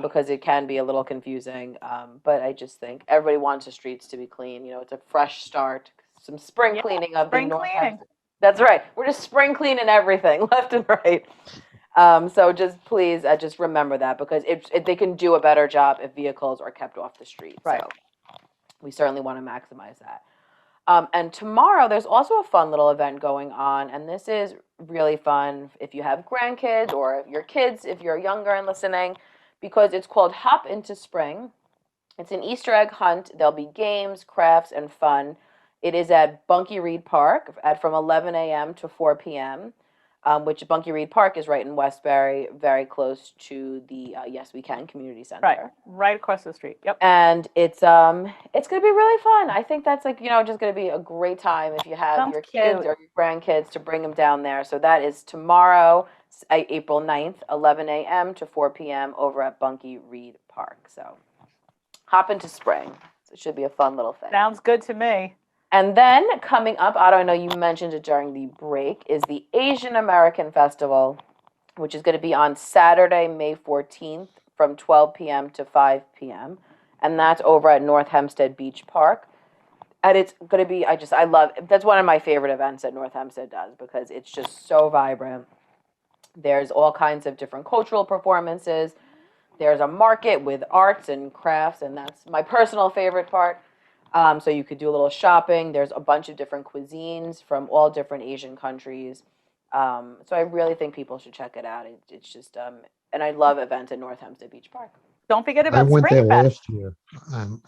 because it can be a little confusing. But I just think everybody wants the streets to be clean. It's a fresh start. Some spring cleaning of the North Hempstead. That's right. We're just spring cleaning everything left and right. So just please, just remember that, because they can do a better job if vehicles are kept off the street. Right. So we certainly want to maximize that. And tomorrow there's also a fun little event going on, and this is really fun if you have grandkids or your kids, if you're younger and listening, because it's called Hop into Spring. It's an Easter egg hunt. There'll be games, crafts, and fun. It is at Bunkie Reed Park from 11 a.m. to 4 p.m., which Bunkie Reed Park is right in Westbury, very close to the Yes We Can Community Center. Right across the street. Yep. And it's going to be really fun. I think that's just going to be a great time if you have your kids or your grandkids to bring them down there. So that is tomorrow, April 9th, 11 a.m. to 4 p.m. over at Bunkie Reed Park. So hop into spring. So it should be a fun little thing. Sounds good to me. And then coming up, Otto, I know you mentioned it during the break, is the Asian American Festival, which is going to be on Saturday, May 14th from 12 p.m. to 5 p.m. And that's over at North Hempstead Beach Park. And it's going to be, I love, that's one of my favorite events that North Hempstead does, because it's just so vibrant. There's all kinds of different cultural performances. There's a market with arts and crafts, and that's my personal favorite part. So you could do a little shopping. There's a bunch of different cuisines from all different Asian countries. So I really think people should check it out. It's just, and I love events at North Hempstead Beach Park. Don't forget I about went there Springfest. last year.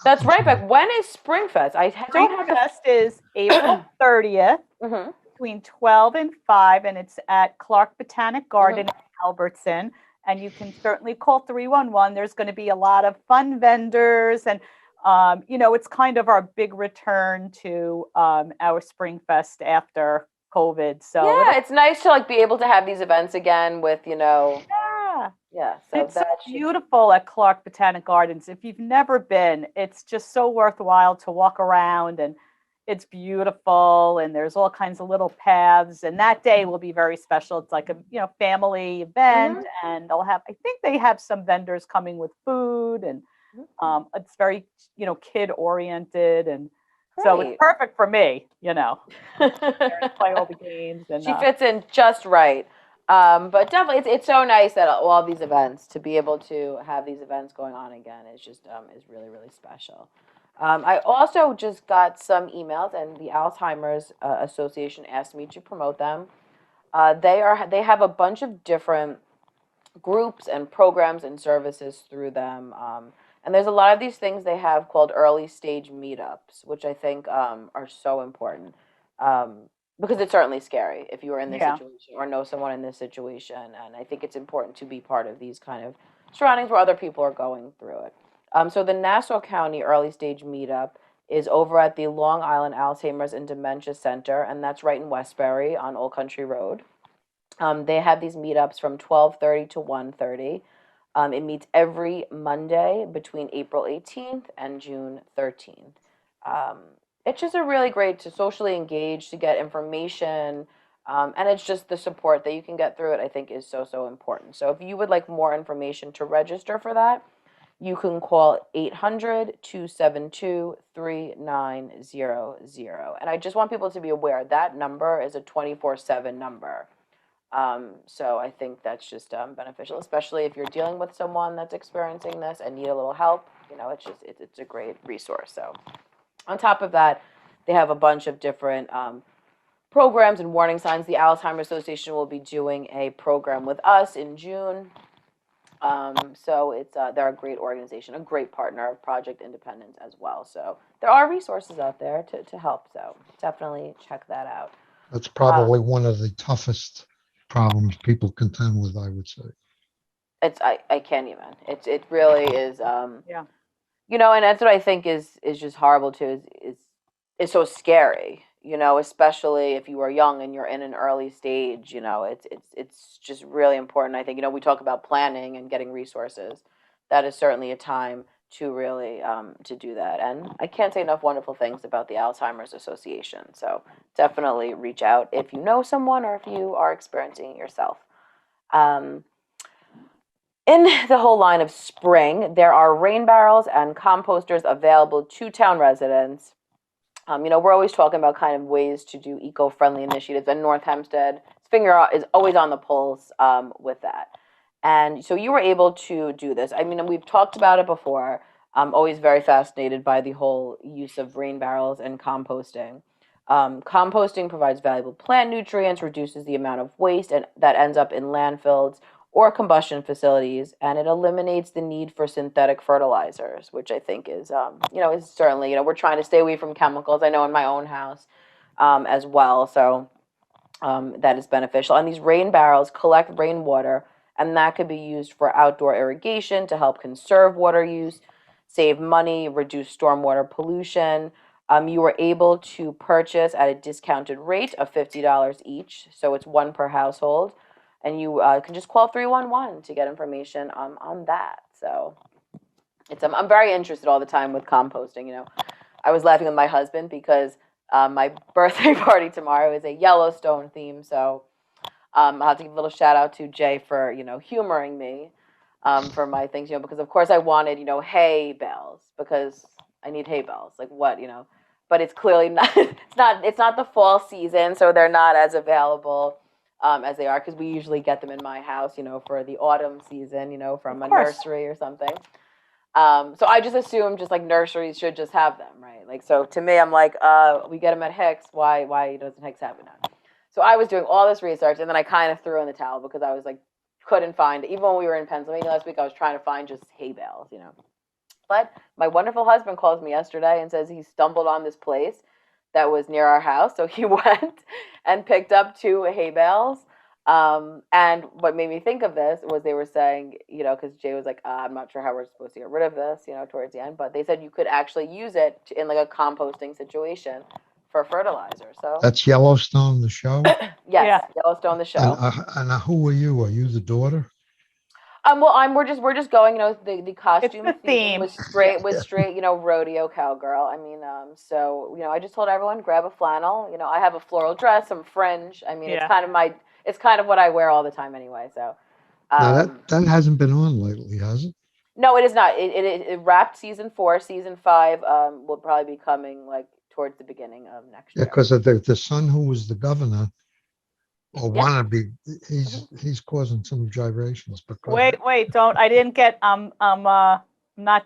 That's right, Beck. When is Springfest? I don't have Springfest is April 30th between 12 and 5, and it's at Clark Botanic Garden in Albertson. And you can certainly call 311. There's going to be a lot of fun vendors, and it's kind of our big return to our Springfest after COVID. So yeah, it's nice to be able to have these events again with Yeah. So it's so beautiful at Clark Botanic Gardens. If you've never been, it's just so worthwhile to walk around, and it's beautiful, and there's all kinds of little paths, and that day will be very special. It's like a family event, and I think they have some vendors coming with food, and it's very kid oriented, and so it's perfect for me. Play all the games, and she fits in just right. But definitely, it's so nice that all these events, to be able to have these events going on again, is just is really, really special. I also just got some emails, and the Alzheimer's Association asked me to promote them. They have a bunch of different groups and programs and services through them. And there's a lot of these things they have called early stage meetups, which I think are so important. Because it's certainly scary if you are in this situation or know someone in this situation. And I think it's important to be part of these kind of surroundings where other people are going through it. So the Nassau County Early Stage Meetup is over at the Long Island Alzheimer's and Dementia Center, and that's right in Westbury on Old Country Road. They have these meetups from 12:30 to 1:30. It meets every Monday between April 18th and June 13th. It's just a really great to socially engage, to get information, and it's just the support that you can get through it, I think, is so, so important. So if you would like more information to register for that, you can call 800-272-3900. And I just want people to be aware that number is a 24/7 number. So I think that's just beneficial, especially if you're dealing with someone that's experiencing this and need a little help. It's a great resource. So on top of that, they have a bunch of different programs and warning signs. The Alzheimer's Association will be doing a program with us in June. So they're a great organization, a great partner of Project Independence as well. So there are resources out there to help. So definitely check that out. That's probably one of the toughest problems people contend with, I would say. I can't even. It really is. Yeah. And that's what I think is just horrible too. Is so scary. Especially if you are young and you're in an early stage. It's just really important. I think we talk about planning and getting resources. That is certainly a time to really to do that. And I can't say enough wonderful things about the Alzheimer's Association. So definitely reach out if you know someone or if you are experiencing it yourself. In the whole line of spring, there are rain barrels and composters available to town residents. We're always talking about kind of ways to do eco-friendly initiatives, and North Hempstead's finger is always on the pulse with that. And so you were able to do this. I mean, we've talked about it before. I'm always very fascinated by the whole use of rain barrels and composting. Composting provides valuable plant nutrients, reduces the amount of waste that ends up in landfills or combustion facilities, and it eliminates the need for synthetic fertilizers, which I think is certainly, we're trying to stay away from chemicals. I know in my own house as well, so that is beneficial. And these rain barrels collect rainwater, and that could be used for outdoor irrigation to help conserve water use, save money, reduce stormwater pollution. You were able to purchase at a discounted rate of $50 each, so it's one per household. And you can just call 311 to get information on that. So I'm very interested all the time with composting. I was laughing with my husband because my birthday party tomorrow is a Yellowstone theme. So I'll have to give a little shout out to Jay for humoring me for my things. Because of course I wanted hay bales because I need hay bales. Like what but it's clearly not. It's not the fall season, so they're not as available. As they are, because we usually get them in my house, for the autumn season, from a nursery or something. So I just assume just like nurseries should just have them, right? Like, so to me, I'm like, we get them at Hicks. Why doesn't Hicks have it now? So I was doing all this research, and then I kind of threw in the towel because I was like, couldn't find, even when we were in Pennsylvania last week, I was trying to find just hay bales, But my wonderful husband calls me yesterday and says he stumbled on this place that was near our house. So he went and picked up 2 hay bales. And what made me think of this was they were saying, because Jay was like, I'm not sure how we're supposed to get rid of this, towards the end. But they said you could actually use it in like a composting situation for fertilizer. So That's Yellowstone, the show? yes, Yeah. Yellowstone, the show. And who are you? Are you the daughter? Well, we're just going. The costume the theme. was straight, rodeo cowgirl. I mean, so I just told everyone grab a flannel. I have a floral dress, some fringe. I mean, it's kind of what I wear all the time anyway. So, Now that hasn't been on lately, has it? No, it is not. It wrapped season 4. Season 5 will probably be coming like towards the beginning of next year. Yeah, because of the son who was the governor. Or want to be, he's causing some gyrations. Wait, don't, I didn't get, I'm not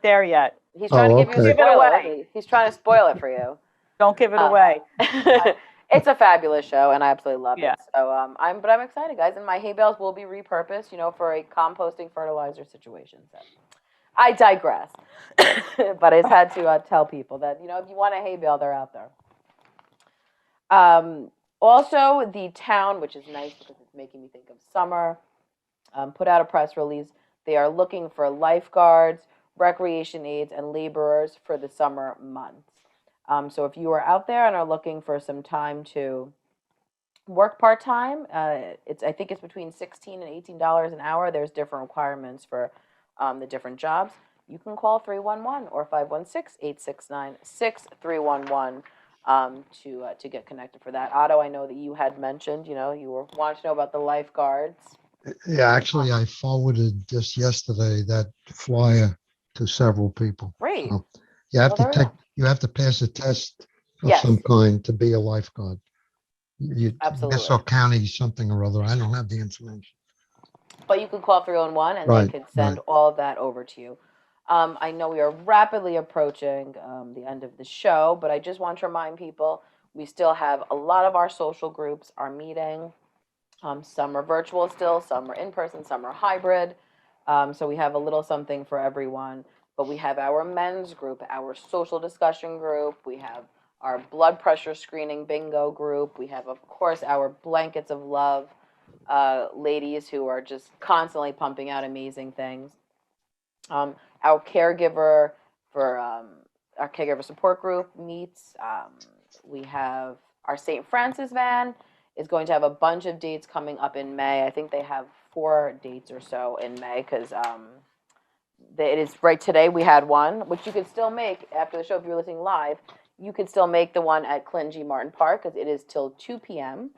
there yet. He's trying to give you a Give it spoiler. away. He's trying to spoil it for you. Don't give it away. It's a fabulous show, and I absolutely love Yeah. it. So I'm excited, guys. And my hay bales will be repurposed, for a composting fertilizer situation. So I digress, but I just had to tell people that if you want a hay bale, they're out there. Also, the town, which is nice because it's making me think of summer, put out a press release. They are looking for lifeguards, recreation aides, and laborers for the summer months. So if you are out there and are looking for some time to work part-time, I think it's between $16 and $18 an hour. There's different requirements for the different jobs. You can call 311 or 516-869-6311 to get connected for that. Otto, I know that you had mentioned, you were wanting to know about the lifeguards. Yeah, actually, I forwarded just yesterday that flyer to several people. Great. So you have Well, there we go. you have to pass a test of Yes. some kind to be a lifeguard. Absolutely. Nassau County, something or other. I don't have the information. But you can call 311 and Right, they can send right. all of that over to you. I know we are rapidly approaching the end of the show, but I just want to remind people we still have a lot of our social groups are meeting. Some are virtual still, some are in person, some are hybrid. So we have a little something for everyone. But we have our men's group, our social discussion group. We have our blood pressure screening bingo group. We have, of course, our blankets of love ladies who are just constantly pumping out amazing things. Our caregiver support group meets. We have our St. Francis van is going to have a bunch of dates coming up in May. I think they have 4 dates or so in May because it is right today. We had one, which you could still make after the show if you're listening live. You could still make the one at Clingy Martin Park because it is till 2 p.m.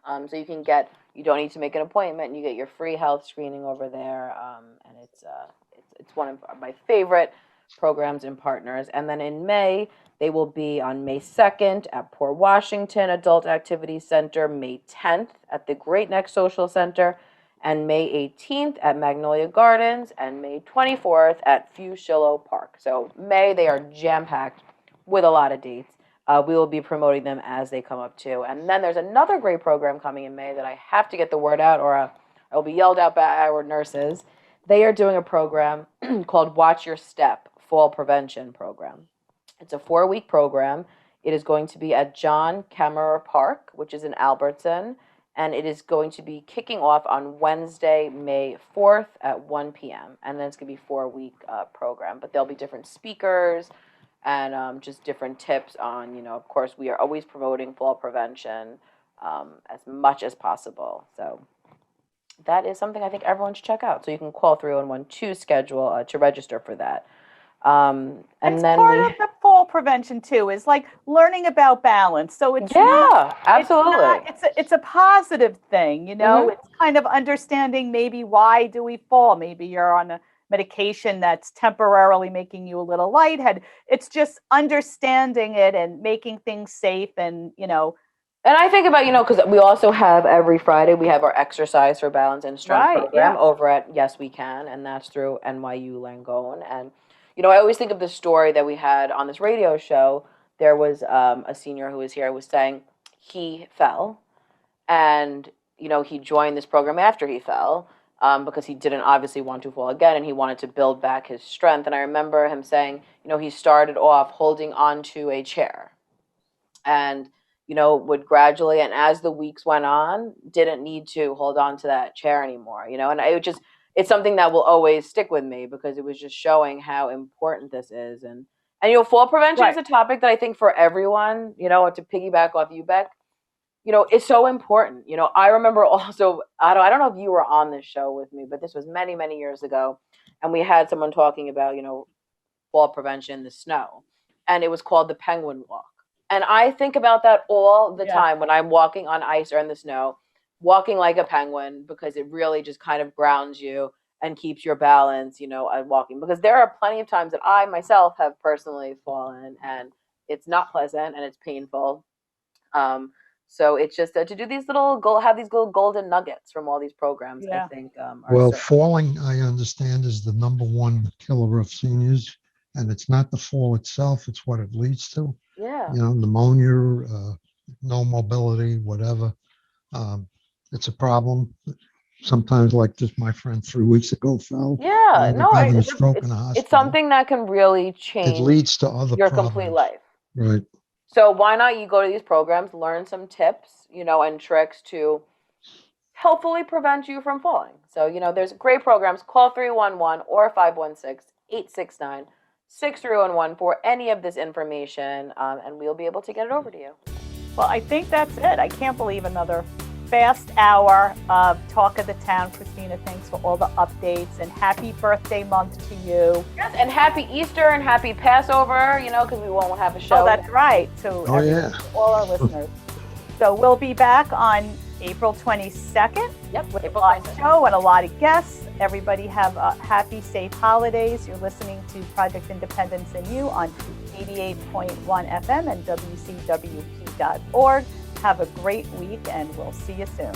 So you don't need to make an appointment. You get your free health screening over there, and it's one of my favorite programs and partners. And then in May, they will be on May 2nd at Port Washington Adult Activity Center, May 10th at the Great Neck Social Center, and May 18th at Magnolia Gardens, and May 24th at Fushillo Park. So May, they are jam-packed with a lot of dates. We will be promoting them as they come up too. And then there's another great program coming in May that I have to get the word out or I will be yelled at by our nurses. They are doing a program called Watch Your Step Fall Prevention Program. It's a 4-week program. It is going to be at John Kammerer Park, which is in Albertson, and it is going to be kicking off on Wednesday, May 4th at 1 p.m. And then it's going to be a 4-week program. But there'll be different speakers and just different tips on, of course, we are always promoting fall prevention as much as possible. So that is something I think everyone should check out. So you can call 311 to schedule to register for that. And it's then part of the fall prevention too, is like learning about balance. So it's absolutely. It's a positive thing, Mhm. It's kind of understanding maybe why do we fall? Maybe you're on a medication that's temporarily making you a little lightheaded. It's just understanding it and making things safe and. And I think about, because we also have every Friday, we have our exercise for balance and strength program over at Yes We Can, and that's through NYU Langone. And, I always think of the story that we had on this radio show. There was a senior who was here who was saying he fell and, he joined this program after he fell because he didn't obviously want to fall again and he wanted to build back his strength. And I remember him saying, he started off holding onto a chair and would gradually, and as the weeks went on, didn't need to hold on to that chair anymore, and it's something that will always stick with me because it was just showing how important this is. And fall prevention is a topic that I think for everyone, to piggyback off you, Beck, it's so important. I remember also, I don't know if you were on this show with me, but this was many, many years ago. And we had someone talking about, fall prevention, the snow, and it was called the Penguin Walk. And I think about that all the time when I'm walking on ice or in the snow, walking like a penguin, because it really just kind of grounds you and keeps your balance, and walking. Because there are plenty of times that I myself have personally fallen and it's not pleasant and it's painful. So it's just to do these have these little golden nuggets from all these programs, I think. Falling, I understand, is the #1 killer of seniors. And it's not the fall itself, it's what it leads to. Yeah. Pneumonia, no mobility, whatever. It's a problem. Sometimes, like just my friend 3 weeks ago fell. Yeah, ended up having a stroke in the hospital. It's something that can really change It leads to other your problems. complete life. Right. So why not you go to these programs, learn some tips, and tricks to helpfully prevent you from falling. So, there's great programs. Call 311 or 516 869-631-14 for any of this information, and we'll be able to get it over to you. Well, I think that's it. I can't believe another fast hour of Talk of the Town. Kristina, thanks for all the updates, and happy birthday month to you. Yes, and happy Easter and happy Passover, because we won't have a show. Oh, that's right, to yeah. all our listeners. So we'll be back on April 22nd Yep, with a April live 22nd. show and a lot of guests. Everybody have a happy, safe holidays. You're listening to Project Independence and You on 88.1 FM and WCWP.org. Have a great week, and we'll see you soon.